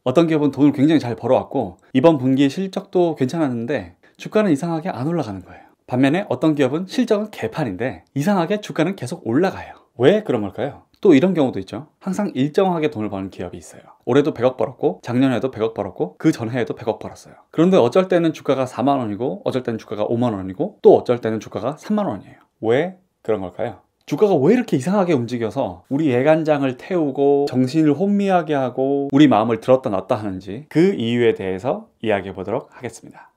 어떤 기업은 돈을 굉장히 잘 벌어왔고 이번 분기 실적도 괜찮았는데 주가는 이상하게 안 올라가는 거예요. 반면에 어떤 기업은 실적은 개판인데 이상하게 주가는 계속 올라가요. 왜 그런 걸까요? 또 이런 경우도 있죠. 항상 일정하게 돈을 버는 기업이 있어요. 올해도 100억 벌었고 작년에도 100억 벌었고 그 전해에도 100억 벌었어요. 그런데 어쩔 때는 주가가 4만 원이고 어쩔 때는 주가가 5만 원이고 또 어쩔 때는 주가가 3만 원이에요. 왜 그런 걸까요? 주가가 왜 이렇게 이상하게 움직여서 우리 애간장을 태우고 정신을 혼미하게 하고 우리 마음을 들었다 놨다 하는지 그 이유에 대해서 이야기해 보도록 하겠습니다.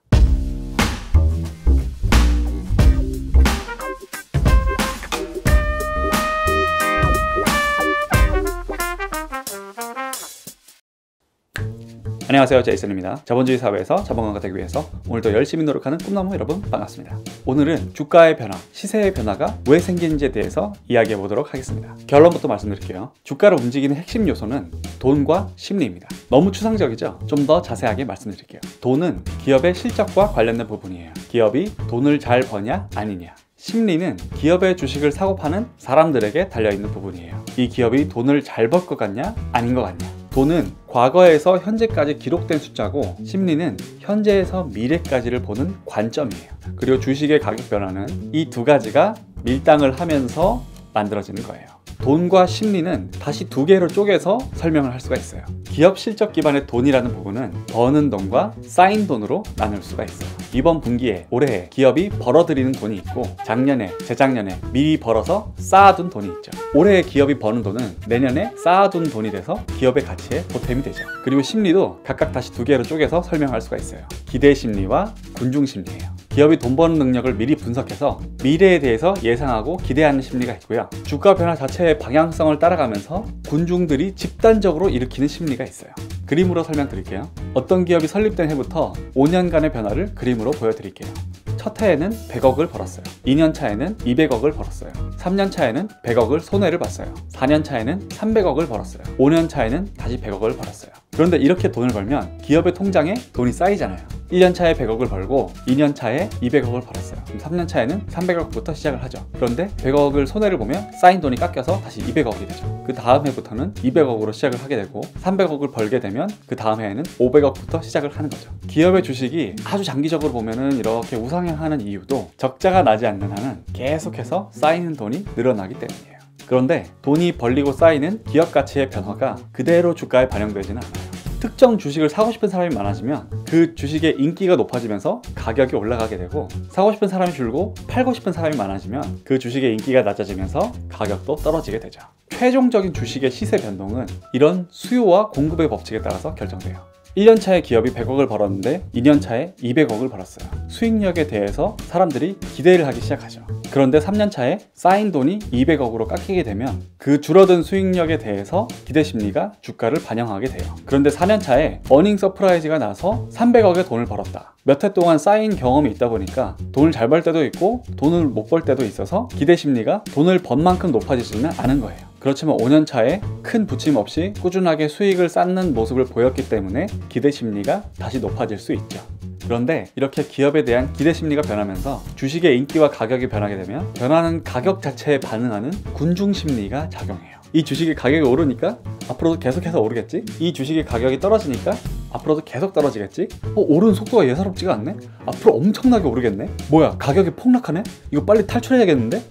안녕하세요, 제이슨입니다. 자본주의 사회에서 자본가가 되기 위해서 오늘도 열심히 노력하는 꿈나무 여러분 반갑습니다. 오늘은 주가의 변화, 시세의 변화가 왜 생기는지에 대해서 이야기해 보도록 하겠습니다. 결론부터 말씀드릴게요. 주가를 움직이는 핵심 요소는 돈과 심리입니다. 너무 추상적이죠? 좀 더 자세하게 말씀드릴게요. 돈은 기업의 실적과 관련된 부분이에요. 기업이 돈을 잘 버냐 아니냐. 심리는 기업의 주식을 사고 파는 사람들에게 달려있는 부분이에요. 이 기업이 돈을 잘 벌 것 같냐 아닌 것 같냐. 돈은 과거에서 현재까지 기록된 숫자고 심리는 현재에서 미래까지를 보는 관점이에요. 그리고 주식의 가격 변화는 이 두 가지가 밀당을 하면서 만들어지는 거예요. 돈과 심리는 다시 두 개로 쪼개서 설명을 할 수가 있어요. 기업 실적 기반의 돈이라는 부분은 버는 돈과 쌓인 돈으로 나눌 수가 있어요. 이번 분기에 올해 기업이 벌어들이는 돈이 있고 작년에, 재작년에 미리 벌어서 쌓아둔 돈이 있죠. 올해 기업이 버는 돈은 내년에 쌓아둔 돈이 돼서 기업의 가치에 보탬이 되죠. 그리고 심리도 각각 다시 두 개로 쪼개서 설명할 수가 있어요. 기대 심리와 군중 심리예요. 기업이 돈 버는 능력을 미리 분석해서 미래에 대해서 예상하고 기대하는 심리가 있고요. 주가 변화 자체의 방향성을 따라가면서 군중들이 집단적으로 일으키는 심리가 있어요. 그림으로 설명드릴게요. 어떤 기업이 설립된 해부터 5년간의 변화를 그림으로 보여드릴게요. 첫 해에는 100억을 벌었어요. 2년 차에는 200억을 벌었어요. 3년 차에는 100억을 손해를 봤어요. 4년 차에는 300억을 벌었어요. 5년 차에는 다시 100억을 벌었어요. 그런데 이렇게 돈을 벌면 기업의 통장에 돈이 쌓이잖아요. 1년 차에 100억을 벌고 2년 차에 200억을 벌었어요. 그럼 3년 차에는 300억부터 시작을 하죠. 그런데 100억을 손해를 보면 쌓인 돈이 깎여서 다시 200억이 되죠. 그 다음 해부터는 200억으로 시작을 하게 되고 300억을 벌게 되면 그 다음 해에는 500억부터 시작을 하는 거죠. 기업의 주식이 아주 장기적으로 보면은 이렇게 우상향하는 이유도 적자가 나지 않는 한은 계속해서 쌓이는 돈이 늘어나기 때문이에요. 그런데 돈이 벌리고 쌓이는 기업 가치의 변화가 그대로 주가에 반영되지는 않아요. 특정 주식을 사고 싶은 사람이 많아지면 그 주식의 인기가 높아지면서 가격이 올라가게 되고 사고 싶은 사람이 줄고 팔고 싶은 사람이 많아지면 그 주식의 인기가 낮아지면서 가격도 떨어지게 되죠. 최종적인 주식의 시세 변동은 이런 수요와 공급의 법칙에 따라서 결정돼요. 1년 차에 기업이 100억을 벌었는데 2년 차에 200억을 벌었어요. 수익력에 대해서 사람들이 기대를 하기 시작하죠. 그런데 3년 차에 쌓인 돈이 200억으로 깎이게 되면 그 줄어든 수익력에 대해서 기대 심리가 주가를 반영하게 돼요. 그런데 4년 차에 어닝 서프라이즈가 나서 300억의 돈을 벌었다. 몇 해 동안 쌓인 경험이 있다 보니까 돈을 잘 벌 때도 있고 돈을 못 벌 때도 있어서 기대 심리가 돈을 번 만큼 높아지지는 않은 거예요. 그렇지만 5년 차에 큰 부침 없이 꾸준하게 수익을 쌓는 모습을 보였기 때문에 기대 심리가 다시 높아질 수 있죠. 그런데 이렇게 기업에 대한 기대 심리가 변하면서 주식의 인기와 가격이 변하게 되면 변하는 가격 자체에 반응하는 군중 심리가 작용해요. 이 주식의 가격이 오르니까 앞으로도 계속해서 오르겠지? 이 주식의 가격이 떨어지니까 앞으로도 계속 떨어지겠지? 오르는 속도가 예사롭지가 않네? 앞으로 엄청나게 오르겠네? 뭐야, 가격이 폭락하네? 이거 빨리 탈출해야겠는데?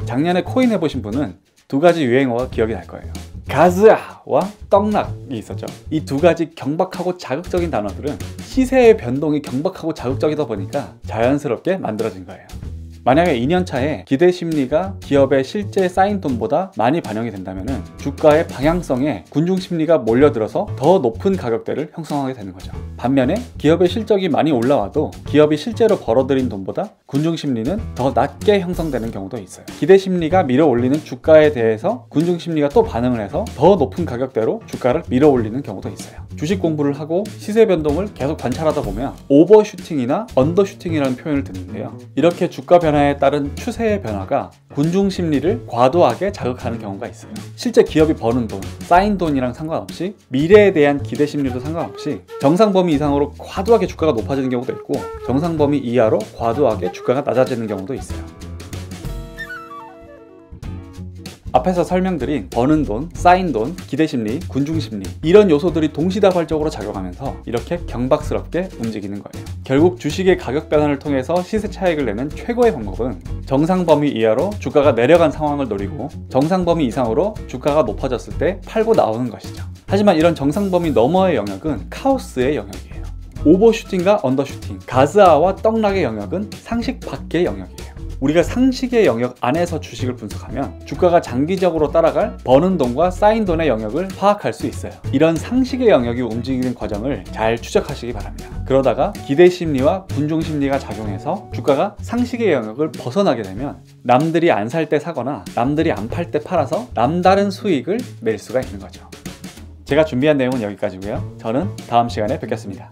작년에 코인 해보신 분은 두 가지 유행어가 기억이 날 거예요. 가즈아와 떡락이 있었죠. 이 두 가지 경박하고 자극적인 단어들은 시세의 변동이 경박하고 자극적이다 보니까 자연스럽게 만들어진 거예요. 만약에 2년 차에 기대 심리가 기업의 실제 쌓인 돈보다 많이 반영이 된다면 주가의 방향성에 군중 심리가 몰려들어서 더 높은 가격대를 형성하게 되는 거죠. 반면에 기업의 실적이 많이 올라와도 기업이 실제로 벌어들인 돈보다 군중 심리는 더 낮게 형성되는 경우도 있어요. 기대 심리가 밀어올리는 주가에 대해서 군중 심리가 또 반응을 해서 더 높은 가격대로 주가를 밀어올리는 경우도 있어요. 주식 공부를 하고 시세 변동을 계속 관찰하다 보면 오버슈팅이나 언더슈팅이라는 표현을 듣는데요. 이렇게 주가 변화에 따른 추세의 변화가 군중 심리를 과도하게 자극하는 경우가 있어요. 실제 기업이 버는 돈, 쌓인 돈이랑 상관없이 미래에 대한 기대 심리도 상관없이 정상 범위 이상으로 과도하게 주가가 높아지는 경우도 있고 정상 범위 이하로 과도하게 주가가 낮아지는 경우도 있어요. 앞에서 설명드린 버는 돈, 쌓인 돈, 기대심리, 군중심리 이런 요소들이 동시다발적으로 작용하면서 이렇게 경박스럽게 움직이는 거예요. 결국 주식의 가격 변화를 통해서 시세 차익을 내는 최고의 방법은 정상 범위 이하로 주가가 내려간 상황을 노리고 정상 범위 이상으로 주가가 높아졌을 때 팔고 나오는 것이죠. 하지만 이런 정상 범위 너머의 영역은 카오스의 영역이에요. 오버슈팅과 언더슈팅, 가즈아와 떡락의 영역은 상식 밖의 영역이에요. 우리가 상식의 영역 안에서 주식을 분석하면 주가가 장기적으로 따라갈 버는 돈과 쌓인 돈의 영역을 파악할 수 있어요. 이런 상식의 영역이 움직이는 과정을 잘 추적하시기 바랍니다. 그러다가 기대심리와 군중심리가 작용해서 주가가 상식의 영역을 벗어나게 되면 남들이 안 살 때 사거나 남들이 안 팔 때 팔아서 남다른 수익을 낼 수가 있는 거죠. 제가 준비한 내용은 여기까지고요. 저는 다음 시간에 뵙겠습니다.